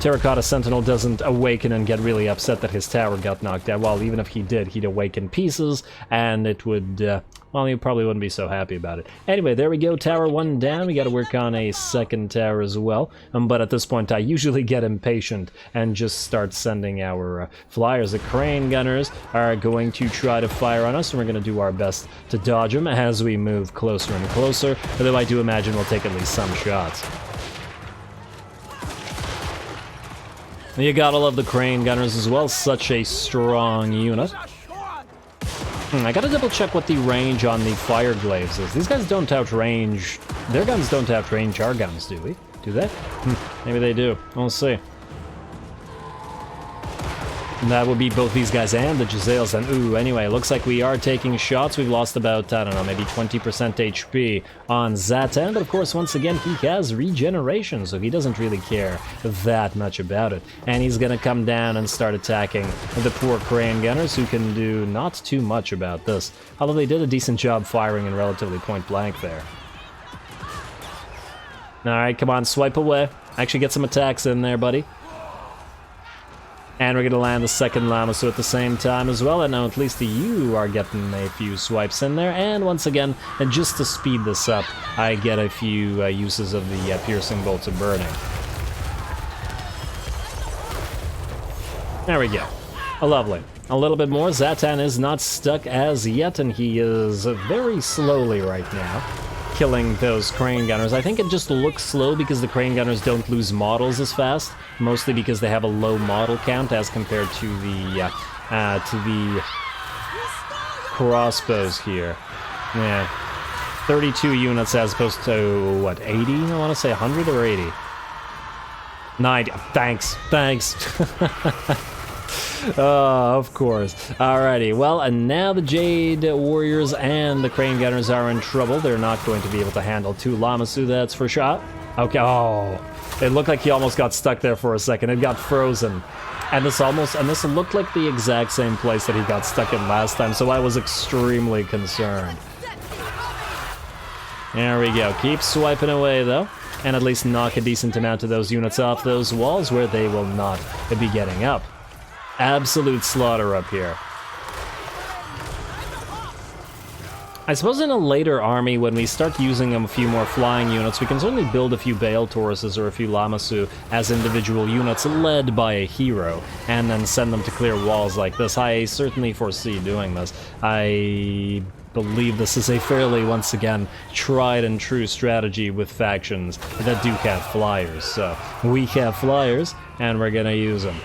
Speaker 1: Terracotta Sentinel doesn't awaken and get really upset that his tower got knocked out. Well, even if he did, he'd awaken pieces, and it would, well, he probably wouldn't be so happy about it. Anyway, there we go, tower 1 down. We gotta work on a second tower as well. But at this point, I usually get impatient and just start sending our flyers. The crane gunners are going to try to fire on us, and we're gonna do our best to dodge them as we move closer and closer, although I do imagine we'll take at least some shots. You gotta love the crane gunners as well, such a strong unit. I gotta double check what the range on the fire glaives is. These guys don't outrange, their guns don't outrange our guns, do we? Do they? Maybe they do, we'll see. And that would be both these guys and the Jezzails. And ooh, anyway, looks like we are taking shots. We've lost about, I don't know, maybe 20% HP on Zhatan. But of course, once again, he has regeneration, so he doesn't really care that much about it. And he's gonna come down and start attacking the poor crane gunners, who can do not too much about this. Although they did a decent job firing in relatively point blank there. Alright, come on, swipe away. Actually get some attacks in there, buddy. And we're going to land the second Lamasu at the same time as well, and now at least you are getting a few swipes in there. And once again, and just to speed this up, I get a few uses of the piercing bolts of burning. There we go. Lovely. A little bit more. Zhatan is not stuck as yet, and he is very slowly right now killing those crane gunners. I think it just looks slow because the crane gunners don't lose models as fast, mostly because they have a low model count as compared to the crossbows here. Yeah, 32 units as opposed to what, 80? I want to say 100 or 80. 90. Thanks. Oh, of course. Alrighty, well, and now the Jade Warriors and the Crane Gunners are in trouble. They're not going to be able to handle two Lamasu, that's for sure. Okay, oh. It looked like he almost got stuck there for a second. It got frozen. And this looked like the exact same place that he got stuck in last time, so I was extremely concerned. There we go. Keep swiping away, though. And at least knock a decent amount of those units off those walls where they will not be getting up. Absolute slaughter up here. I suppose in a later army, when we start using a few more flying units, we can certainly build a few Bale Tauruses or a few Lamassu as individual units led by a hero, and then send them to clear walls like this. I certainly foresee doing this. I believe this is a fairly, once again, tried and true strategy with factions that do have flyers. So, we have flyers, and we're gonna use them.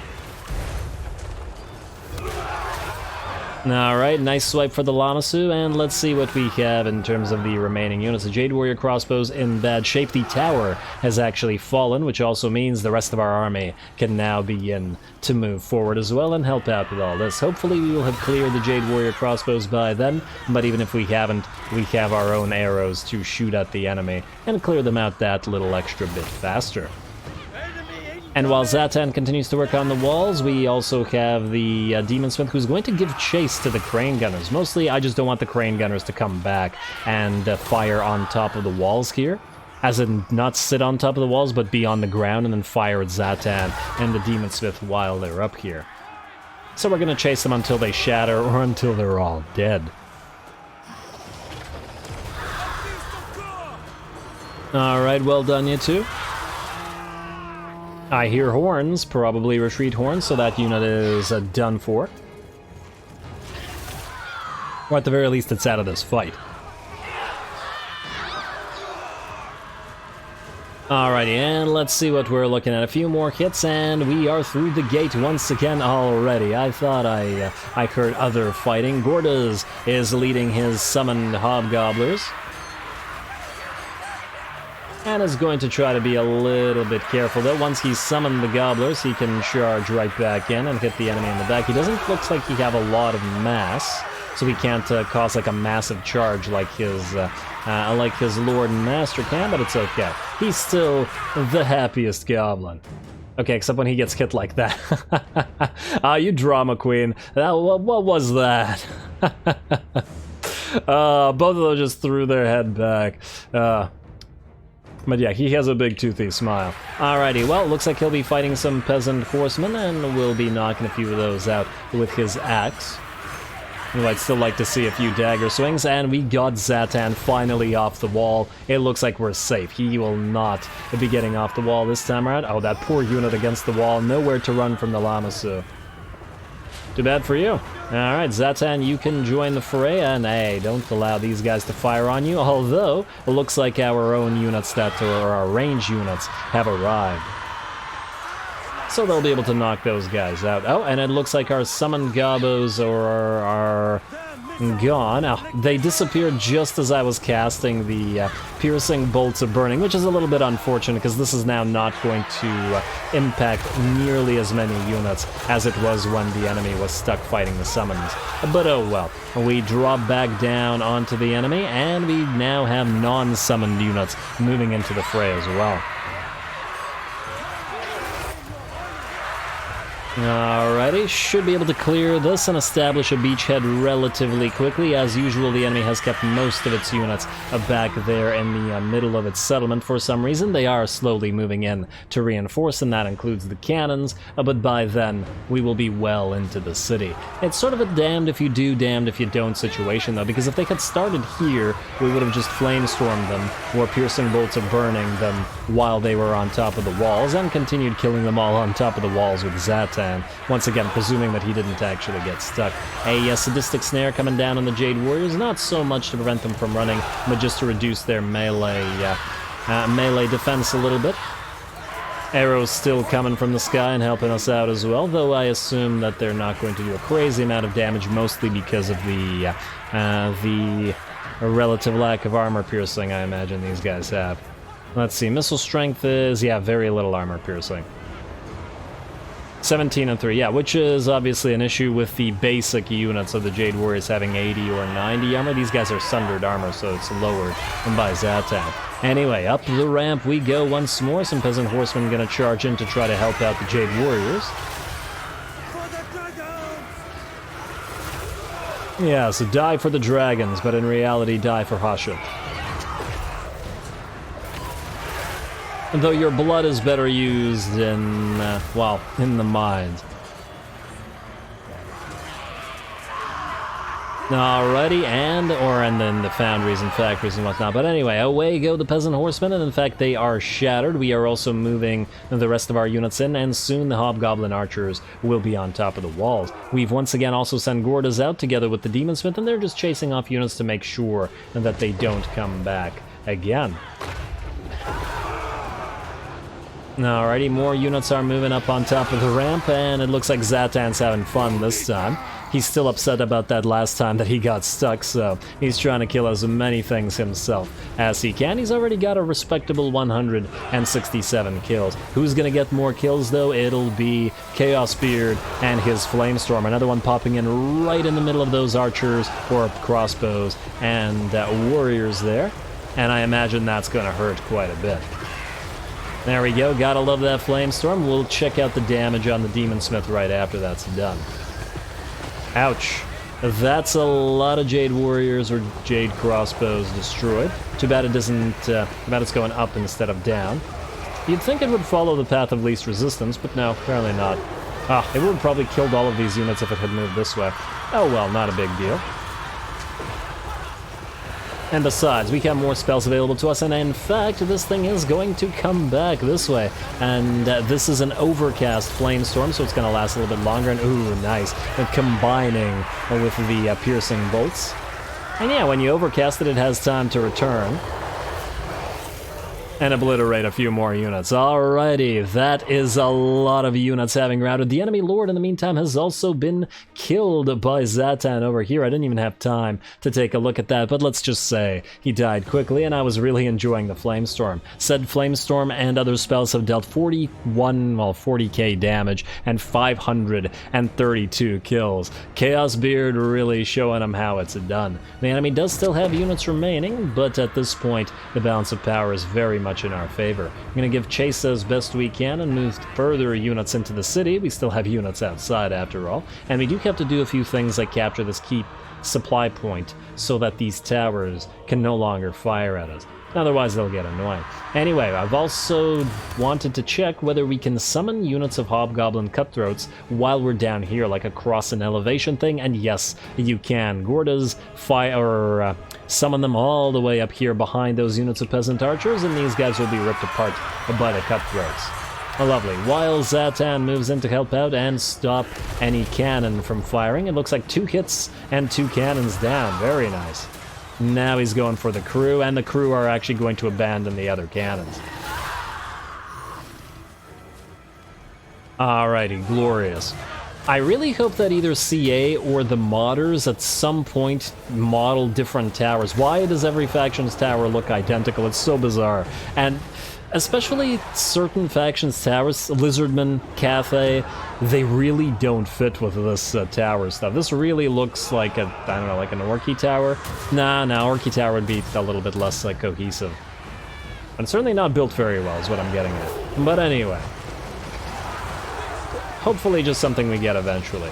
Speaker 1: Alright, nice swipe for the Lamassu, and let's see what we have in terms of the remaining units. The Jade Warrior crossbows in bad shape. The tower has actually fallen, which also means the rest of our army can now begin to move forward as well and help out with all this. Hopefully we will have cleared the Jade Warrior crossbows by then, but even if we haven't, we have our own arrows to shoot at the enemy and clear them out that little extra bit faster. And while Zhatan continues to work on the walls, we also have the Demonsmith who's going to give chase to the Crane Gunners. Mostly, I just don't want the Crane Gunners to come back and fire on top of the walls here. As in, not sit on top of the walls, but be on the ground and then fire at Zhatan and the Demonsmith while they're up here. So we're going to chase them until they shatter or until they're all dead. Alright, well done, you two. I hear horns, probably retreat horns, so that unit is done for. Or at the very least, it's out of this fight. Alrighty, and let's see what we're looking at. A few more hits, and we are through the gate once again already. I thought I heard other fighting. Gordas is leading his summoned hobgobblers. And is going to try to be a little bit careful, though. Once he's summoned the gobblers, he can charge right back in and hit the enemy in the back. He doesn't look like he have a lot of mass, so he can't cause like a massive charge like his Lord and Master can, but it's okay. He's still the happiest goblin. Okay, except when he gets hit like that. You drama queen. What was that? Both of them just threw their head back. But yeah, he has a big toothy smile. Alrighty, well, looks like he'll be fighting some peasant horsemen, and we'll be knocking a few of those out with his axe. I'd still like to see a few dagger swings, and we got Zhatan finally off the wall. It looks like we're safe. He will not be getting off the wall this time around. Oh, that poor unit against the wall. Nowhere to run from the Lamassu. Too bad for you. Alright, Zhatan, you can join the fray, and hey, don't allow these guys to fire on you, although it looks like our own units or our range units have arrived. So they'll be able to knock those guys out. Oh, and it looks like our summoned gobos are gone. Oh, they disappeared just as I was casting the piercing bolts of burning, which is a little bit unfortunate because this is now not going to impact nearly as many units as it was when the enemy was stuck fighting the summons. But oh well. We drop back down onto the enemy, and we now have non-summoned units moving into the fray as well. Alrighty, should be able to clear this and establish a beachhead relatively quickly. As usual, the enemy has kept most of its units back there in the middle of its settlement. For some reason, they are slowly moving in to reinforce, and that includes the cannons, but by then, we will be well into the city. It's sort of a damned if you do, damned if you don't situation, though, because if they had started here, we would have just flamestormed them, or piercing bolts of burning them while they were on top of the walls, and continued killing them all on top of the walls with Zhatan. Once again, presuming that he didn't actually get stuck. A sadistic snare coming down on the Jade Warriors, not so much to prevent them from running, but just to reduce their melee defense a little bit. Arrows still coming from the sky and helping us out as well, though I assume that they're not going to do a crazy amount of damage, mostly because of the relative lack of armor piercing I imagine these guys have. Let's see, missile strength is, yeah, very little armor piercing. 17 and 3, yeah, which is obviously an issue with the basic units of the Jade Warriors having 80 or 90 armor. These guys are sundered armor, so it's lowered by Zhatan. Anyway, up the ramp we go once more. Some peasant horsemen gonna charge in to try to help out the Jade Warriors. Yeah, so die for the dragons, but in reality die for Hashut. Though your blood is better used in, well, in the mines. Alrighty, and then the foundries and factories and whatnot. But anyway, away go the peasant horsemen, and in fact they are shattered. We are also moving the rest of our units in, and soon the hobgoblin archers will be on top of the walls. We've once again also sent Gordas out together with the demonsmith, and they're just chasing off units to make sure that they don't come back again. Alrighty, more units are moving up on top of the ramp, and it looks like Zhatan's having fun this time. He's still upset about that last time that he got stuck, so he's trying to kill as many things himself as he can. He's already got a respectable 167 kills. Who's gonna get more kills, though? It'll be Chaos Beard and his Flamestorm. Another one popping in right in the middle of those archers, or crossbows, and warriors there. And I imagine that's gonna hurt quite a bit. There we go, gotta love that Flamestorm. We'll check out the damage on the Demonsmith right after that's done. Ouch. That's a lot of Jade Warriors or Jade Crossbows destroyed. Too bad it doesn't, too bad it's going up instead of down. You'd think it would follow the path of least resistance, but no, apparently not. Ah, it would have probably killed all of these units if it had moved this way. Oh well, not a big deal. And besides, we have more spells available to us, and in fact, this thing is going to come back this way. And this is an overcast Flamestorm, so it's going to last a little bit longer, and ooh, nice. And combining with the piercing bolts. And yeah, when you overcast it, it has time to return and obliterate a few more units. Alrighty, that is a lot of units having routed. The enemy lord, in the meantime, has also been killed by Zhatan over here. I didn't even have time to take a look at that, but let's just say he died quickly, and I was really enjoying the Flamestorm. Said Flamestorm and other spells have dealt 40k damage and 532 kills. Chaos Beard really showing him how it's done. The enemy does still have units remaining, but at this point, the balance of power is very much in our favor. I'm going to give chase as best we can and move further units into the city. We still have units outside after all, and we do have to do a few things like capture this key supply point so that these towers can no longer fire at us. Otherwise they'll get annoying. Anyway, I've also wanted to check whether we can summon units of Hobgoblin Cutthroats while we're down here, like a cross and elevation thing, and yes, you can. Gordas summon them all the way up here behind those units of Peasant Archers, and these guys will be ripped apart by the Cutthroats. Oh, lovely. While Zhatan moves in to help out and stop any cannon from firing, it looks like 2 hits and 2 cannons down. Very nice. Now he's going for the crew, and the crew are actually going to abandon the other cannons. Alrighty, glorious. I really hope that either CA or the modders at some point model different towers. Why does every faction's tower look identical? It's so bizarre. And especially certain factions' towers, Lizardman, Cathay, they really don't fit with this tower stuff. This really looks like a, I don't know, like an Orky tower. Nah, Orky tower would be a little bit less cohesive. And certainly not built very well is what I'm getting at. But anyway. Hopefully just something we get eventually.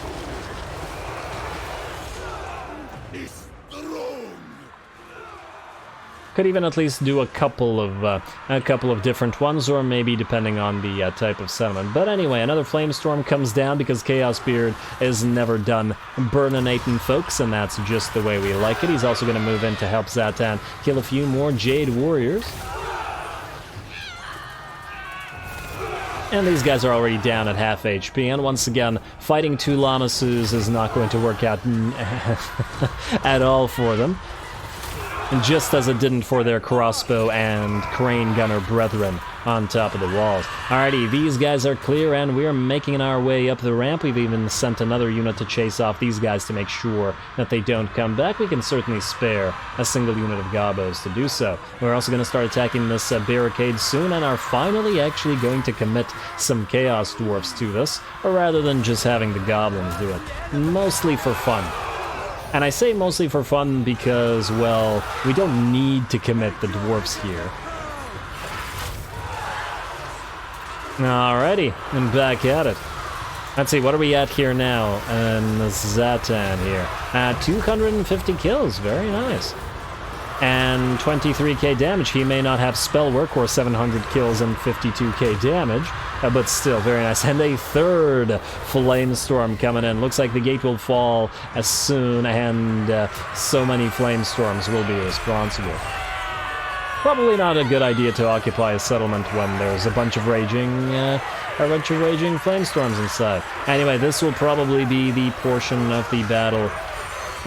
Speaker 1: Could even at least do a couple of different ones, or maybe depending on the type of settlement. But anyway, another Flamestorm comes down because Chaos Beard is never done burninating folks, and that's just the way we like it. He's also going to move in to help Zhatan kill a few more Jade Warriors. And these guys are already down at half HP, and once again, fighting 2 Lamasus is not going to work out at all for them. and just as it didn't for their crossbow and crane gunner brethren on top of the walls. Alrighty, these guys are clear, and we're making our way up the ramp. We've even sent another unit to chase off these guys to make sure that they don't come back. We can certainly spare a single unit of gobos to do so. We're also going to start attacking this barricade soon, and are finally actually going to commit some Chaos Dwarfs to this, rather than just having the goblins do it. Mostly for fun. And I say mostly for fun because, well, we don't need to commit the dwarfs here. Alrighty, and back at it. Let's see, what are we at here now? And Zhatan here. 250 kills, very nice. And 23k damage. He may not have spell work or 700 kills and 52k damage, but still very nice. And a third flame storm coming in. Looks like the gate will fall as soon, and so many flame storms will be responsible. Probably not a good idea to occupy a settlement when there's a bunch of raging flame storms inside. Anyway, this will probably be the portion of the battle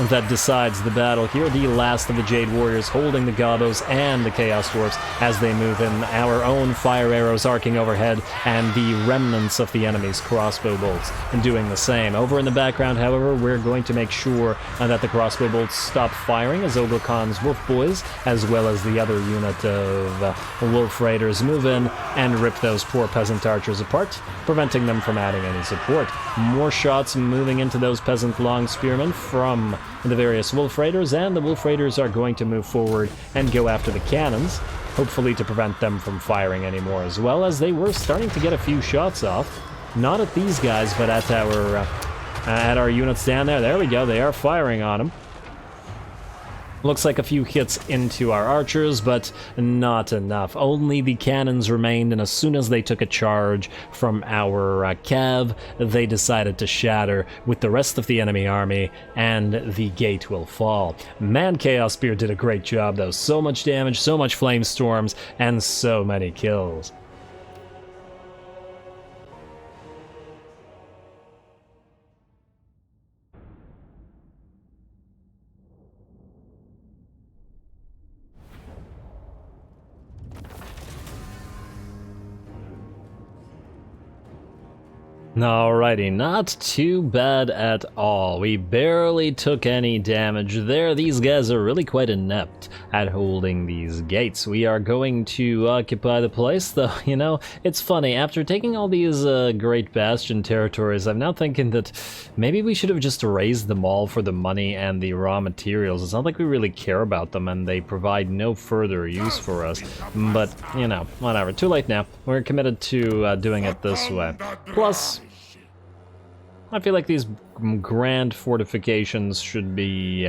Speaker 1: that decides the battle here. The last of the Jade Warriors holding the Gobos and the Chaos Dwarfs as they move in. Our own fire arrows arcing overhead, and the remnants of the enemy's crossbow bolts and doing the same. Over in the background, however, we're going to make sure that the crossbow bolts stop firing as Ogre Khan's Wolf Boys, as well as the other unit of Wolf Raiders, move in and rip those poor peasant archers apart, preventing them from adding any support. More shots moving into those peasant long spearmen from the various Wolf Raiders, and the Wolf Raiders are going to move forward and go after the cannons, hopefully to prevent them from firing anymore, as well as they were starting to get a few shots off. Not at these guys, but at our units down there. There we go, they are firing on them. Looks like a few hits into our archers, but not enough. Only the cannons remained, and as soon as they took a charge from our cav, they decided to shatter with the rest of the enemy army, and the gate will fall. Man, Chaos Spear did a great job, though. So much damage, so much flame storms, and so many kills. Alrighty, not too bad at all. We barely took any damage there. These guys are really quite inept at holding these gates. We are going to occupy the place, though, you know, it's funny. After taking all these great bastion territories, I'm now thinking that maybe we should have just raised them all for the money and the raw materials. It's not like we really care about them, and they provide no further use for us. But, you know, whatever. Too late now. We're committed to doing it this way. Plus, I feel like these grand fortifications should be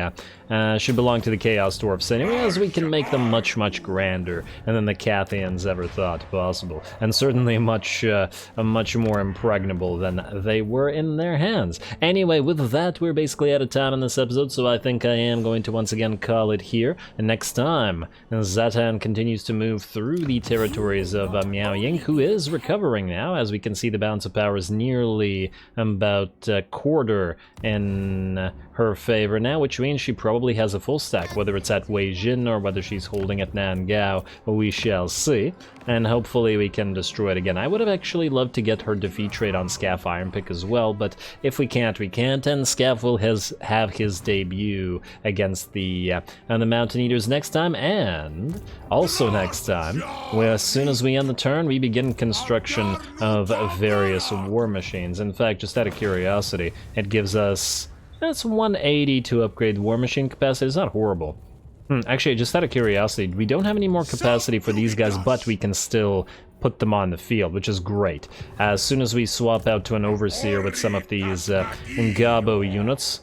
Speaker 1: should belong to the Chaos Dwarfs anyway, as we can make them much, much grander than the Cathians ever thought possible, and certainly much more impregnable than they were in their hands. Anyway, with that, we're basically out of time in this episode, so I think I am going to once again call it here. And next time, Zhatan continues to move through the territories of Miao Ying, who is recovering now. As we can see, the balance of power is nearly about a quarter in her favor now, which means she probably has a full stack. Whether it's at Wei Jin or whether she's holding at Nangao, we shall see. And hopefully we can destroy it again. I would have actually loved to get her defeat rate on Scaff Ironpick as well, but if we can't, we can't, and Scaff will have his debut against the Mountain Eaters next time, and also next time, where as soon as we end the turn, we begin construction of various war machines. In fact, just out of curiosity, it gives us, that's 180 to upgrade war machine capacity. It's not horrible. Actually, just out of curiosity, we don't have any more capacity for these guys, but we can still put them on the field, which is great. As soon as we swap out to an Overseer with some of these Ngabo units,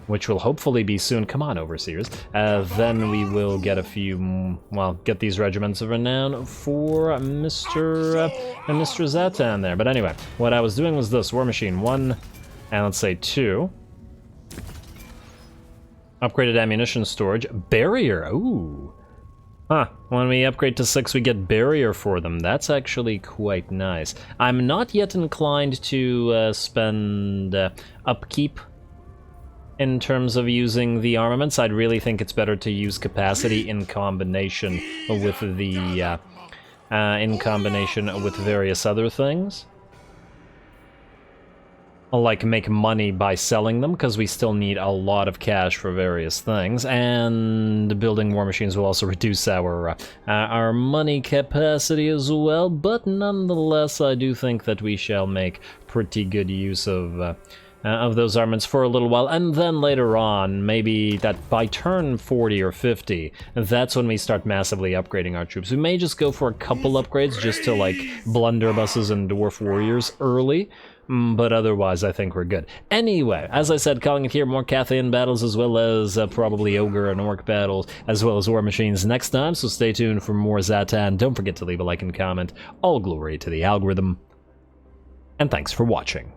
Speaker 1: which will hopefully be soon, come on Overseers, then we will get a few, well, get these regiments of renown for Mr. Zhatan there. But anyway, what I was doing was this: War Machine 1, and let's say 2. Upgraded ammunition storage. Barrier, ooh. Huh, when we upgrade to 6 we get barrier for them. That's actually quite nice. I'm not yet inclined to spend upkeep in terms of using the armaments. I'd really think it's better to use capacity in combination with the various other things. Like make money by selling them, because we still need a lot of cash for various things, and building war machines will also reduce our money capacity as well, but nonetheless I do think that we shall make pretty good use of those armaments for a little while, and then later on, maybe that by turn 40 or 50, that's when we start massively upgrading our troops. We may just go for a couple upgrades just to like blunderbusses and dwarf warriors early, but otherwise I think we're good. Anyway, as I said, calling it here, more Cathayan battles as well as probably ogre and orc battles, as well as war machines next time, so stay tuned for more Zhatan. Don't forget to leave a like and comment. All glory to the algorithm, and thanks for watching.